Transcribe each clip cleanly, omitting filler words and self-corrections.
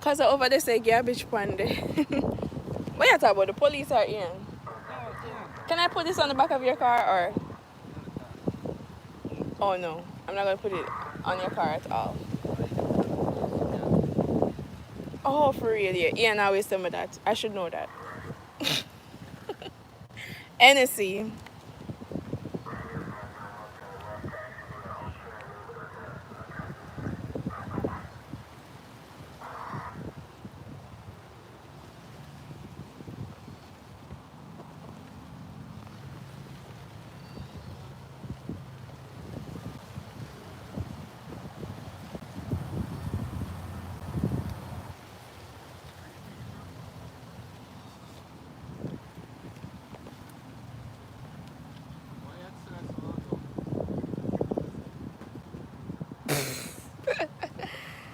Cause over there say garbage pan there. What you talking about? The police are in. Can I put this on the back of your car or? Oh no, I'm not gonna put it on your car at all. Oh, for real? Yeah, Ian always tell me that. I should know that. NSC.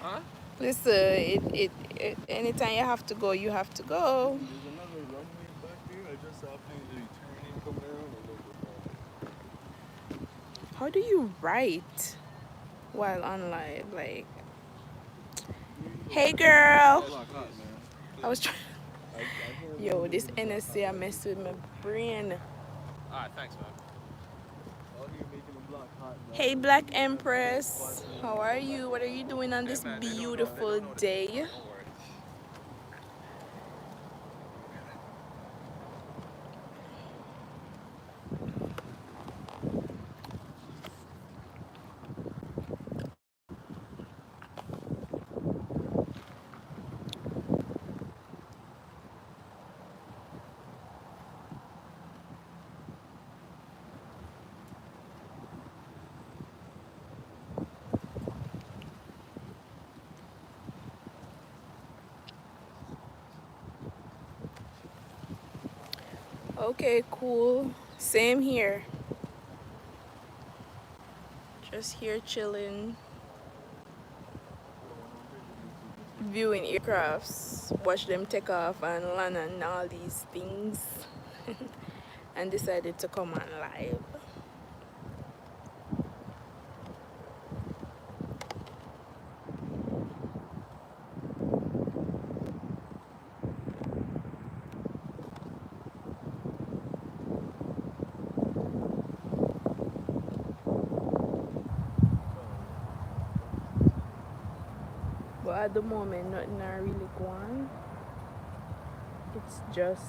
Huh? Listen, anytime you have to go, you have to go. There's another runway back there. I just saw planes returning, come down, and then How do you write while on live? Like, hey girl. Block hot, man. I was trying. I can't Yo, believe this making the block NSC I hot. messed with my brain. Alright, thanks, man. Out here making the block hot, man. Hey Black Empress, how are you? What are you doing on this beautiful day? Okay, cool. Same here. Just here chilling, viewing aircrafts, watch them take off and land and all these things, and decided to come on live. But at the moment, nothing are really going. It's just,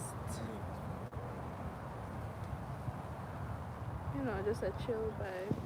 just a chill vibe.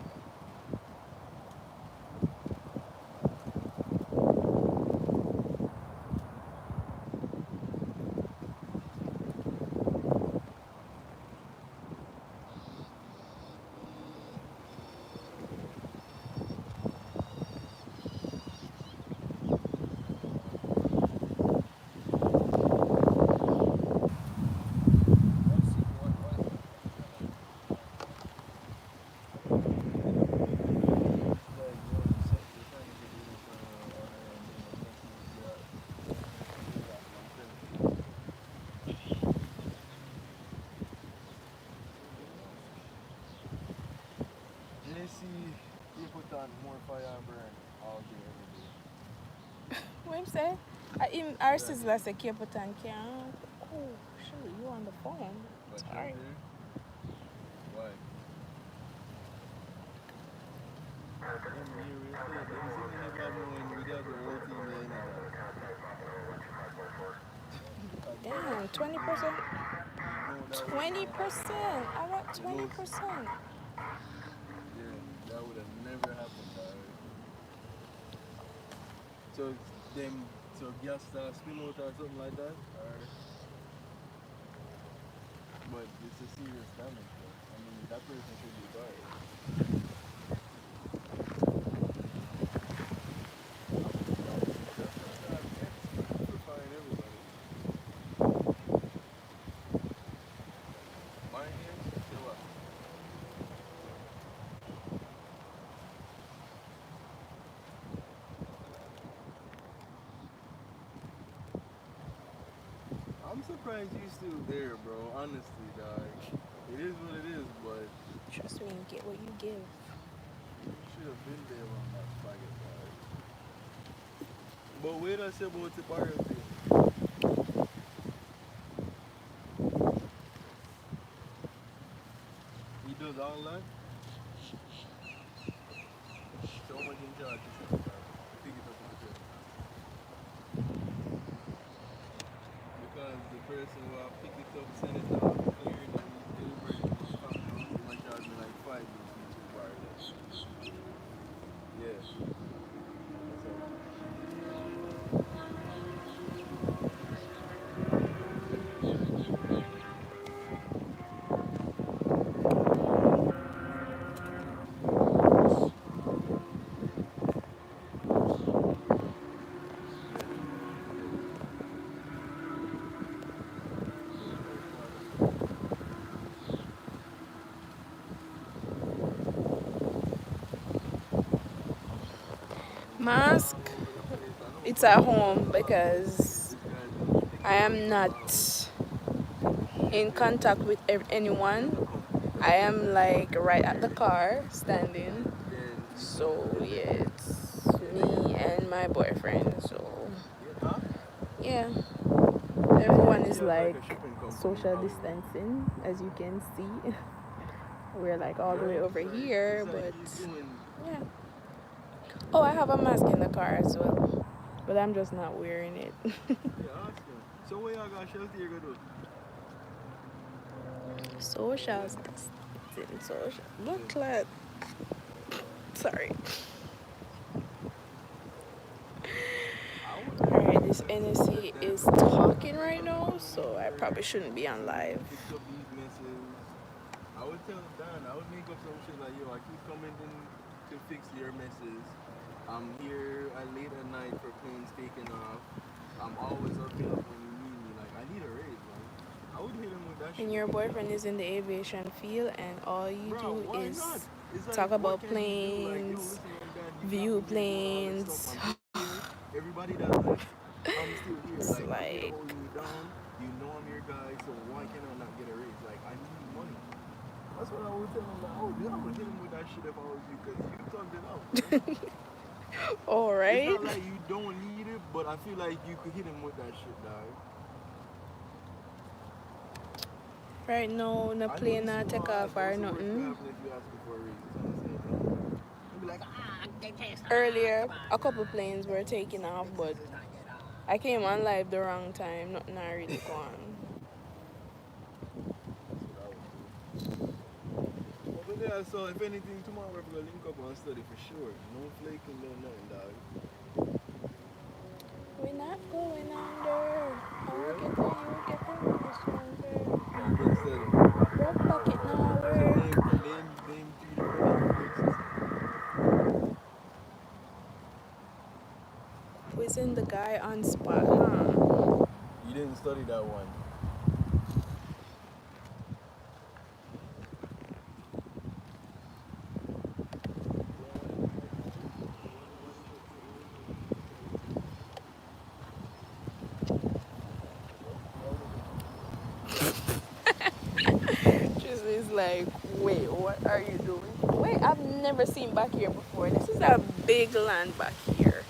JC, you put on more fire and burn all day, every day. What you say? Our sister said Capitan can't. Oh, shoot, you on the phone. But Sorry. there? Why? Damn, 20%. 20%. I want 20%. Yeah, that would have never happened, alright. So gas spill out or something like that, alright. But it's a serious damage, though. I mean, that person should be fired. I'm surprised you still there, bro. Honestly, dog. It is what it is, but Trust me, you get what you give. you should have been there on that faggot, dog. But wait I say about the barrier thing. He does all that. So much in charge to pick it up with the because the person who I pick it up, send it off, clear it, and deliver it, come down, he might charge me like 5 minutes to wireless. Yeah. Mask, it's at home because I am not in contact with anyone. I am like right at the car standing. So yeah, it's me and my boyfriend. So yeah, everyone is like social distancing, as you can see. We're like all the way over here, but yeah. Oh, I have a mask in the car as well, but I'm just not wearing it. So what y'all got shelter you go do? Social distancing, social. Look like, sorry. Alright, this NSC is talking right now, so I probably shouldn't be on live. I would tell Dan, I would make up some shit like, yo, I keep coming in to fix your messes. I'm here at late at night for planes taking off. I'm always available when you need me. Like, I need a raise, man. I would hit him with that shit. And your boyfriend is in the aviation field, and all you do is talk like, about planes, like, view planes. Everybody that left, I'm still here. It's like, I'm here like, holding you down. You know I'm your guy, so why can I not get a raise? Like, I need money. That's what I would tell him. Like, oh, yeah, I would hit him with that shit if I was you, because you talked it out. all right. It's not like you don't need it, but I feel like you could hit him with that shit, dog. Right now, no plane not take off or nothing. Earlier, a couple planes were taking off, but I came on live the wrong time. Nothing I really gone. But yeah, so if anything, tomorrow we're going to link up and study for sure. No flaking, no nothing, dog. We're not going under. I'll get the you get the rest under. Broke pocket now work. Who's in the guy on spot, huh? You didn't study that one. Is like, wait, what are you doing? Wait, I've never seen back here before. This is a big land back here.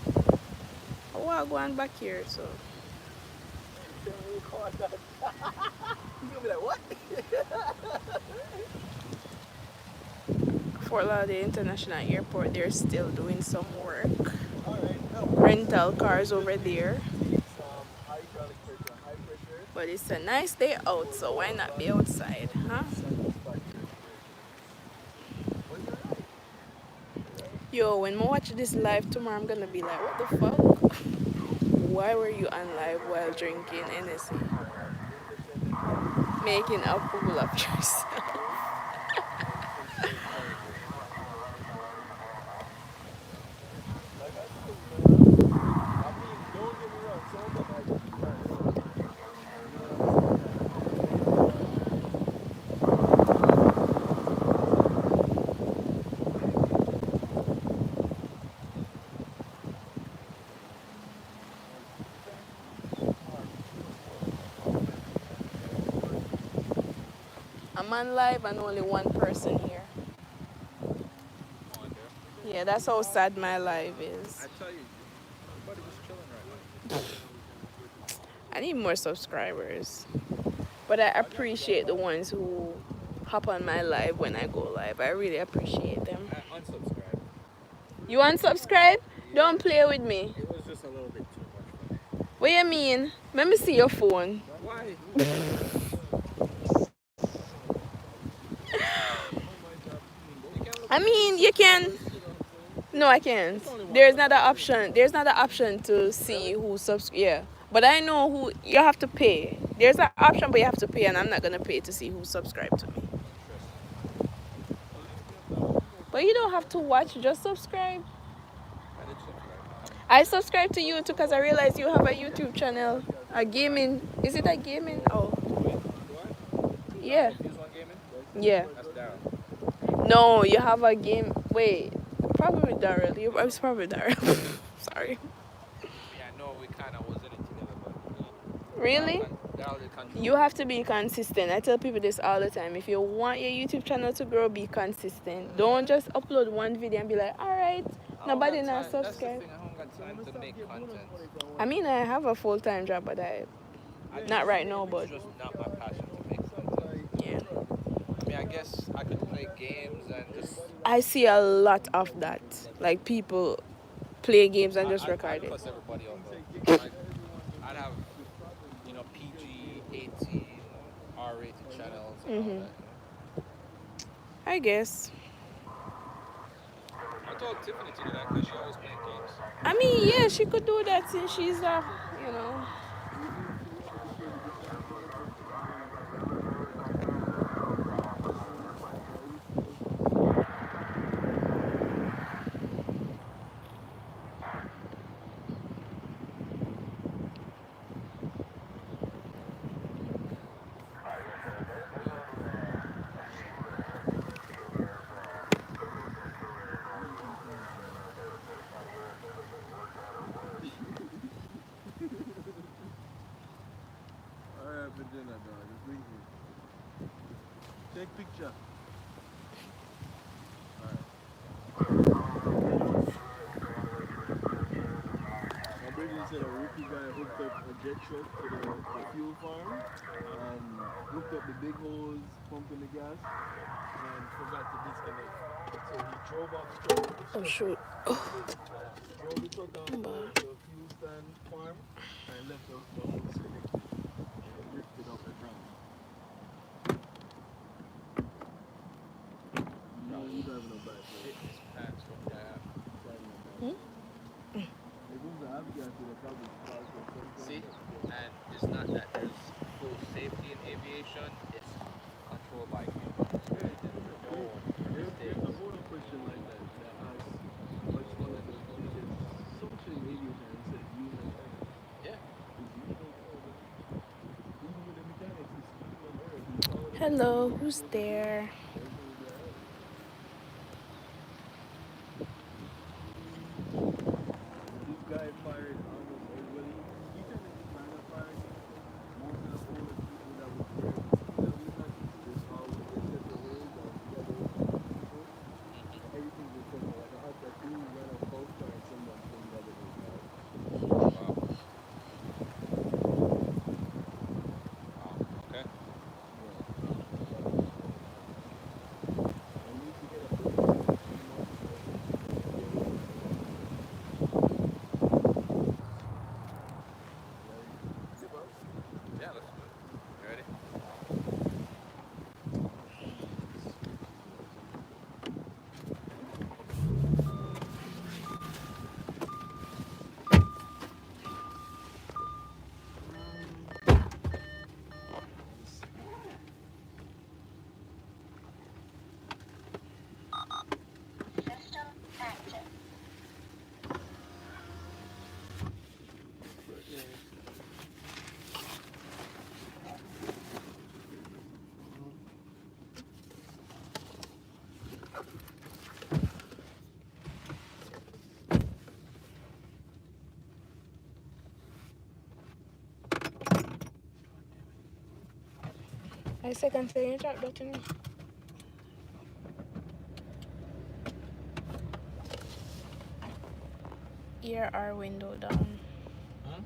Oh, I'll go on back here, so. You'll be like, what? Fort Lauderdale International Airport, they're still doing some work. Rental cars over there. But it's a nice day out, so why not be outside, huh? Yo, when I watch this live tomorrow, I'm gonna be like, what the fuck? Why were you on live while drinking NSC? Making a fool of yourself. I'm on live and only one person here. Yeah, that's how sad my life is. I tell you, everybody was chilling right I need more subscribers. But I appreciate the ones who hop on my live when I go live. I really appreciate them. I unsubscribed. You unsubscribe? Don't play with me. It was just a little bit too much for me. What you mean? Let me see your phone. Why? I mean, you can. No, I can't. There's not an option. There's not an option to see who subscribe. Yeah, but I know who. You have to pay. There's an option, but you have to pay, and I'm not gonna pay to see who subscribed to me. But you don't have to watch. Just subscribe. I did subscribe. I subscribe to you too because I realized you have a YouTube channel. A gaming. Is it a gaming? Oh, yeah. Fuse One Gaming? Yeah. That's Darren. No, you have a game. Wait, probably Daryl. I was probably Daryl. Sorry. Yeah, no, we kind of was in it together, but Really? Darryl did contribute. You have to be consistent. I tell people this all the time. If you want your YouTube channel to grow, be consistent. Don't just upload one video and be like, all right, nobody now That's the subscribe. thing, I haven't got time to make content. I mean, I have a full-time job, but not right now, but It's just not my passion to make content. yeah. I mean, I guess I could play games and just... I see a lot of that. Like people play games and just record I'd it. cuss everybody over. Like, I'd have, PG, 18, R-rated channels and all that. I guess. I told Tiffany to do that because she always playing games. I mean, yeah, she could do that since she's Alright, for dinner, dog. Just leave me. Take picture. My brother said a rookie guy hooked up a jet truck to the fuel farm and hooked up the big hose pumping the gas and forgot to disconnect. So he drove off the truck. Oh shoot. Drove the truck down to the fuel stand farm and left the hose connected and ripped it up and drowned. No, you driving no bad. It is pants from that. See, and it's not that there's full safety in aviation, it's controlled by humans. There's a whole question like that asks which one of the social aviation instead of human. Yeah. Hello, who's there? This guy fired almost everybody. He kind of just ran up firing most of the older people that was there. Just all with their separate ways and together with people. Everything was from like a hot that dude ran up both and someone from the other way. Wow. Okay. I need to get a yeah, let's do it. You ready? I second say you drop that to me. Ear our window down. Huh?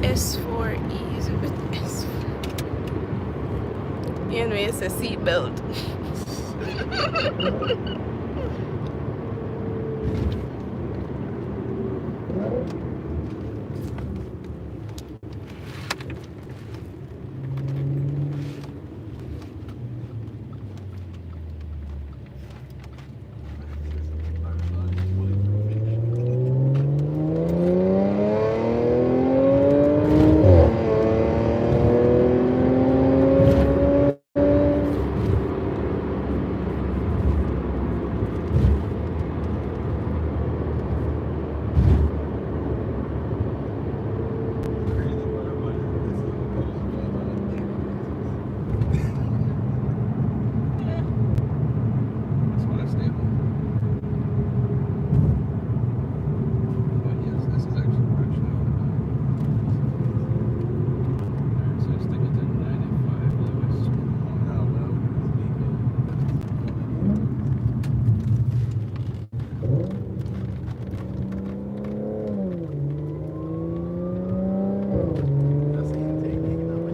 S4 easy with S4. You know, it's a seatbelt.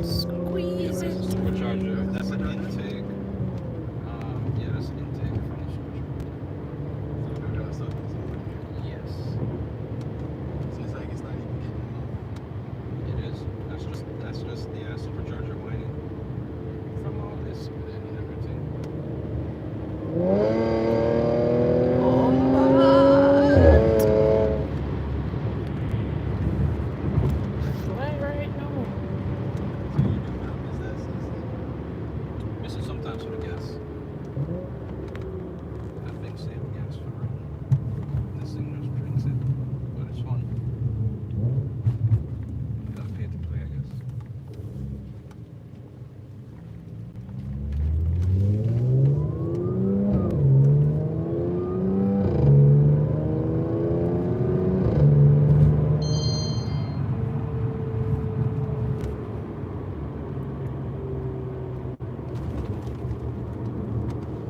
Squeeze it. Supercharger. That's an intake. Yeah, that's an intake from the supercharger. Yes. So it's like it's not even getting It is. That's just the supercharger whining from all this and everything. Oh my. Fly right now. So you do not miss that CC. Miss it sometimes for the gas. That thing save gas for real. This thing just drinks it, but it's fun. You gotta pay to play, I guess.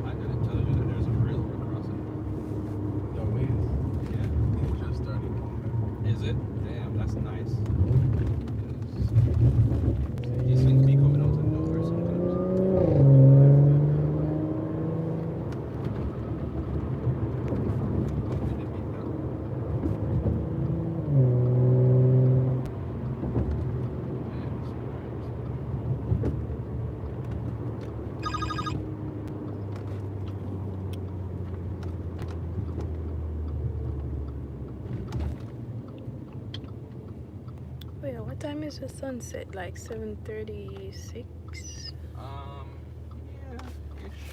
I gotta tell you that there's a railroad crossing. No ways. Yeah. It just started coming back. Is it? Damn, that's nice. He seems to be coming out of nowhere sometimes. Hopefully they beat that. Yeah, that's right. Wait, what time is the sunset? Like 7:36? Yeah, ish.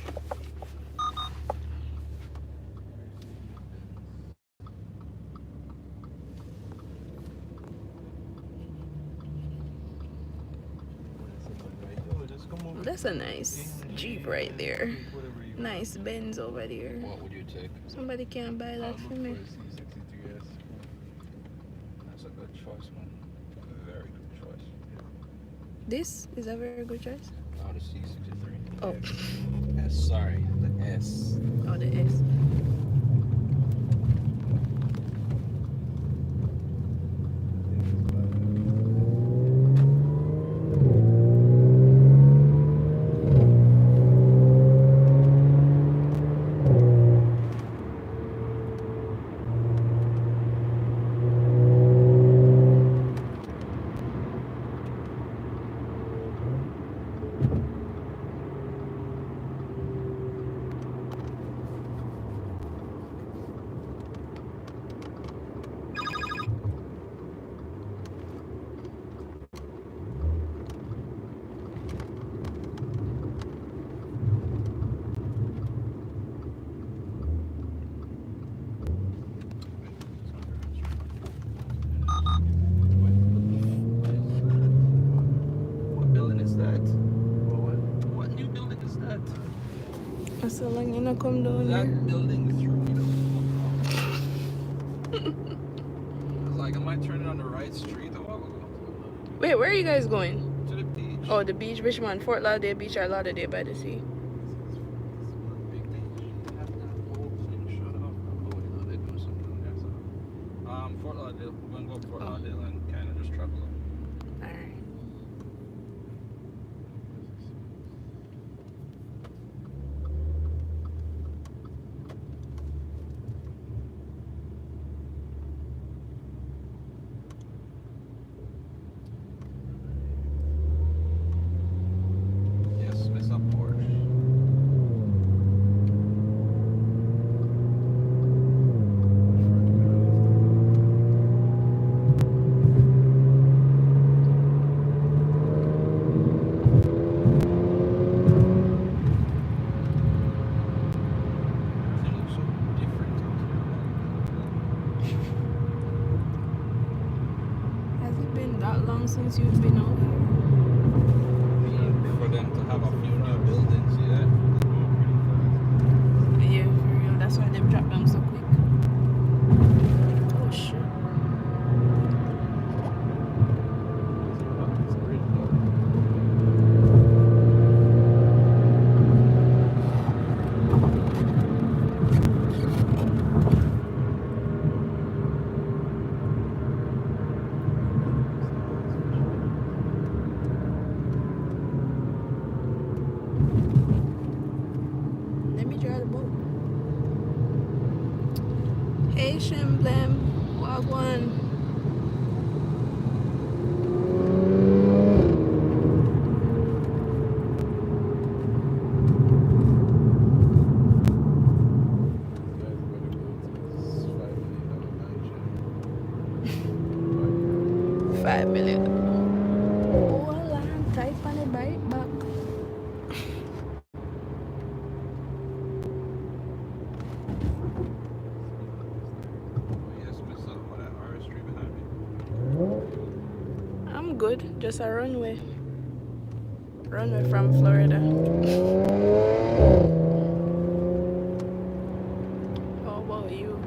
Just come over. That's a nice Jeep right there. Whatever you Nice Benz over there. What would you take? Somebody can buy I'll that look for me. a C63S. That's a good choice, man. A very good choice. This is a very good choice. Oh, the C63. Oh, S, sorry, the S. oh, the S. What building is that? What? What new building is that? So long you not come down That here. building threw me the fuck off. I was like, am I turning on the right street a while ago? Wait, where are you guys going? To the beach. Oh, the beach, which one? Fort Lauderdale Beach or Lauderdale by the Sea? Big thing. Have that whole thing shut off. Oh, wait, no, they're doing something there. So. Fort Lauderdale. We're gonna go to Fort Lauderdale and kind of just travel up. Alright. Yes, Miss Up Porsche. Everything looks so different out here. Has it been that long since you've been out here? For them to have a few new buildings, yeah. Yeah, for real. That's why they've dropped down so quick. Oh shit. It's great though. Let me drive the boat. Hey Shemblem, Wagwan. $5 million. Oh, hold on, type on it right back. Yes, Miss Up for that RS3 behind me. I'm good, just a runway. Runway from Florida. How about you?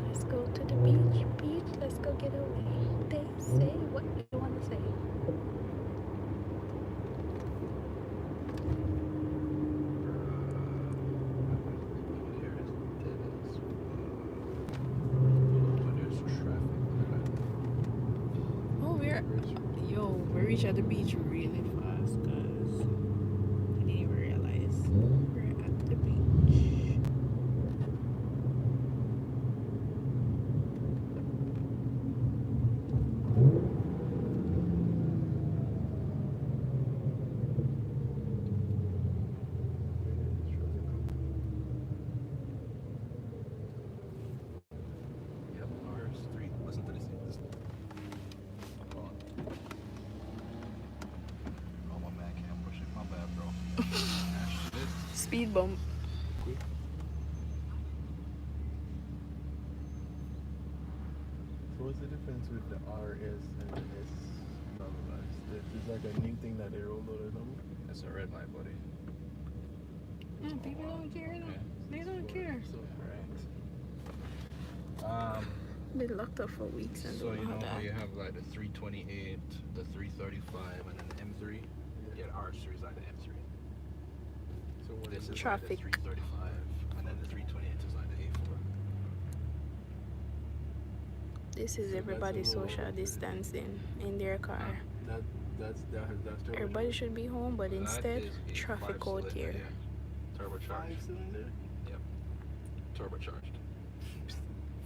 Let's go to the beach, let's go get away. They say what you want to say. Here is dead as when there's traffic. Oh, we reached at the beach really fast, cause I didn't even realize we're at the beach. Yep, RS3. Listen to this. Hold on. Oh, my man can't push it. My bad, bro. Shit. Speed bump. So what's the difference with the RS and the S? Blah, blah, blah. It's like a new thing that they rolled out or something. That's a red light, buddy. Yeah, people don't care. Yeah. They don't care. So Been locked up for weeks and So don't you know know how how to you have like the 328, the 335, and then the M3? Yeah, the RS3 is like the M3. So what This is is Traffic. like the 335, and then the 328 is like the A4. This is So everybody that's a little social bit- distancing in their car. that's turbo. Everybody should be home, but That instead, is a traffic out five-cylinder, here. yeah. Turbocharged. 5-cylinder. Turbocharged.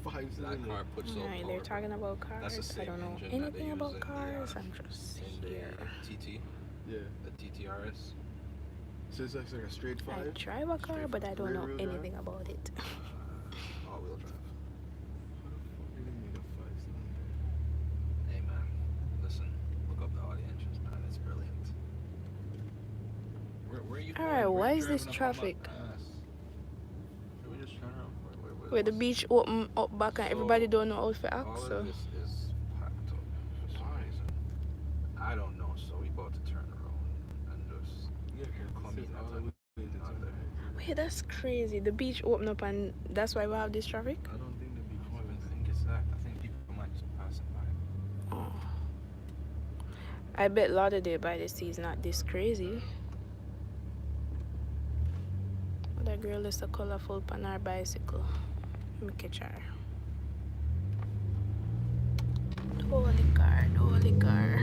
5-cylinder. That car puts out Alright, power. they're talking about That's the cars. I same don't know engine that they anything use about in the, cars. I'm just in the here. TT, Yeah. the TTRS. So it's like a straight I 5. drive a car, Straight but I don't know rear-wheel drive? anything about it. All-wheel drive. How the fuck do they make a 5-cylinder? Hey man, listen, look up all the engines, man. It's brilliant. Where are you Alright, going? Where why you is this driving up on my traffic? ass? Should we just turn around? Where the beach open up back and everybody So, don't know how to act, All so. of this is packed up for some reason. I don't know, so we about to turn around and just Yeah, come it's in all at the way to not turn there. right. Wait, that's crazy. The beach open up and that's why we have this traffic? I don't think the beach I don't is even open. think it's that. I think people might just pass it know. I bet Lauderdale by the Sea is not this crazy. That girl is so colorful on her bicycle. Let me catch her. Holy car, holy car.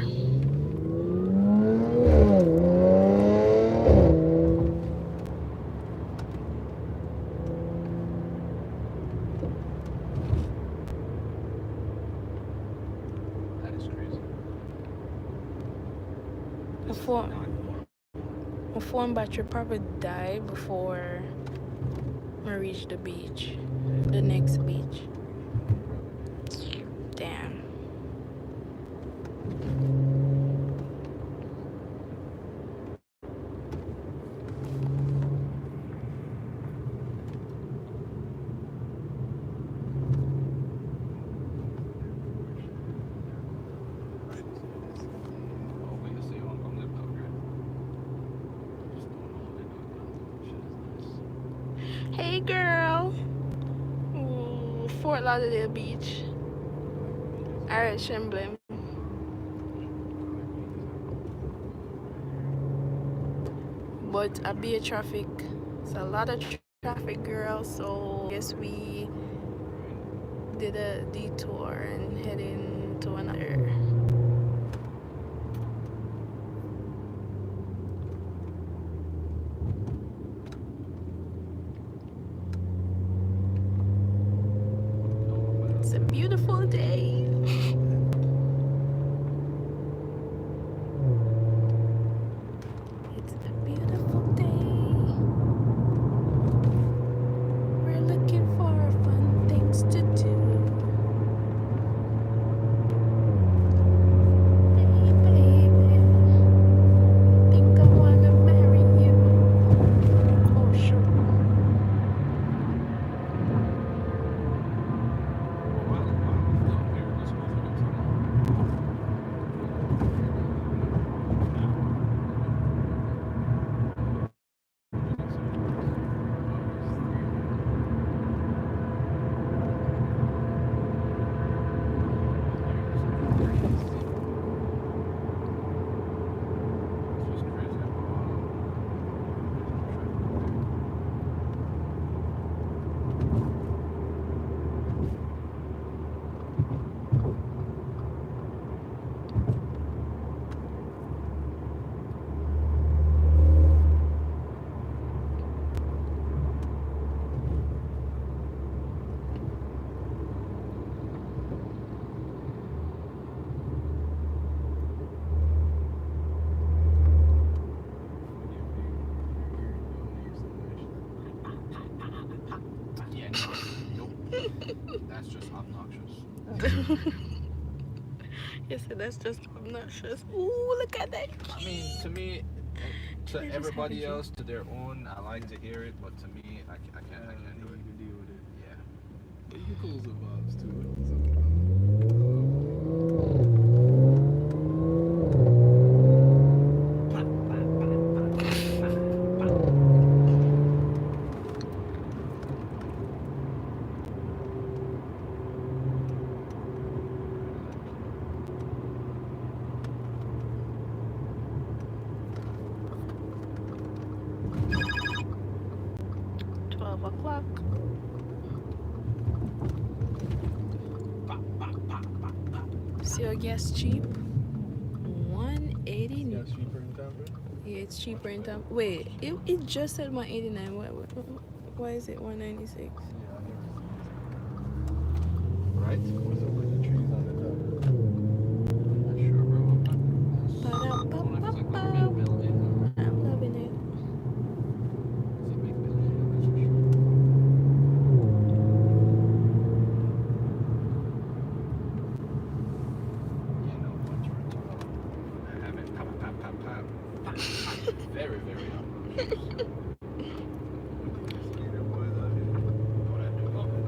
That is crazy. My phone battery probably died before I reach the beach, the next beach. Damn. Hey girl. Ooh, Fort Lauderdale Beach. Irish emblem. But a bit of traffic. It's a lot of traffic, girl. So I guess we did a detour and heading to another. It's a beautiful day. It's a beautiful day. We're looking for fun things to do. Hey baby, think I wanna marry you. Oh sure. That's just obnoxious. Yes, that's just obnoxious. Ooh, look at that. I mean, to me, to everybody else, to their own, I like to hear it, but to me, I can't do You it. can deal with it. Yeah. But you can close the valves too. $12. So your gas cheap? $1.80. Gas cheaper in Tampa? Yeah, it's cheaper in time. Wait, it just said $1.89. Why is it $1.96? Yeah, I never seen this. Right? What's up with the trees on the top? Not sure, bro. Ba-da-ba-ba-ba. I'm loving it. It's a big building, that's for sure. Yeah, no, once you're on top, I have it pop, pop, pop, pop. Very, very obnoxious. Skater boys out here. What I do love it.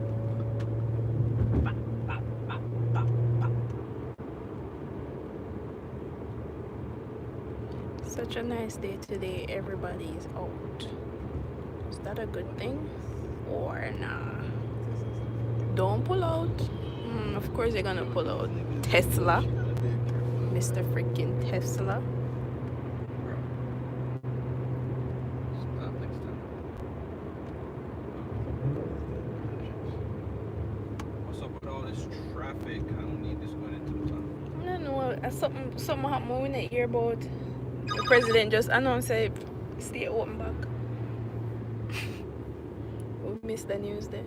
Such a nice day today. Everybody's out. Is that a good thing? Or nah? Don't pull out. Of course you're gonna pull out. Tesla. Mr. Freaking Tesla. Bro. Stop next time. What's up with all this traffic? I don't need this going into the tunnel. No, something happened when I hear about the president just announced it stay open back. We missed the news there.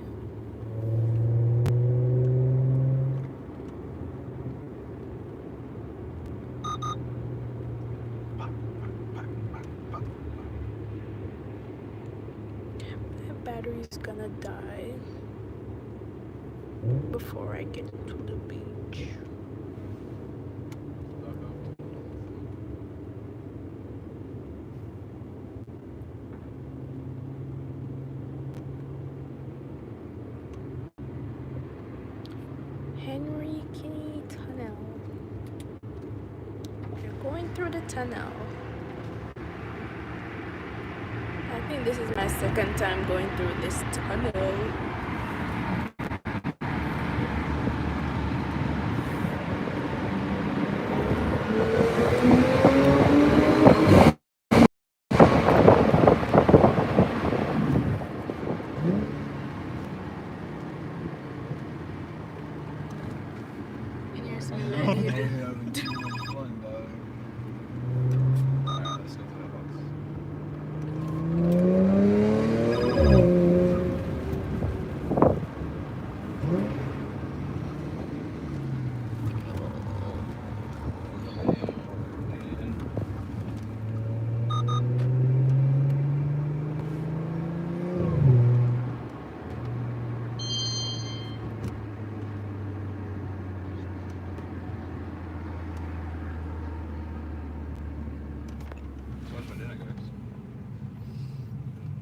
My battery's gonna die before I get to the beach. Henry Kinney Tunnel. We're going through the tunnel. I think this is my second time going through this tunnel. And you're so Yeah, ready. having too much fun, dog.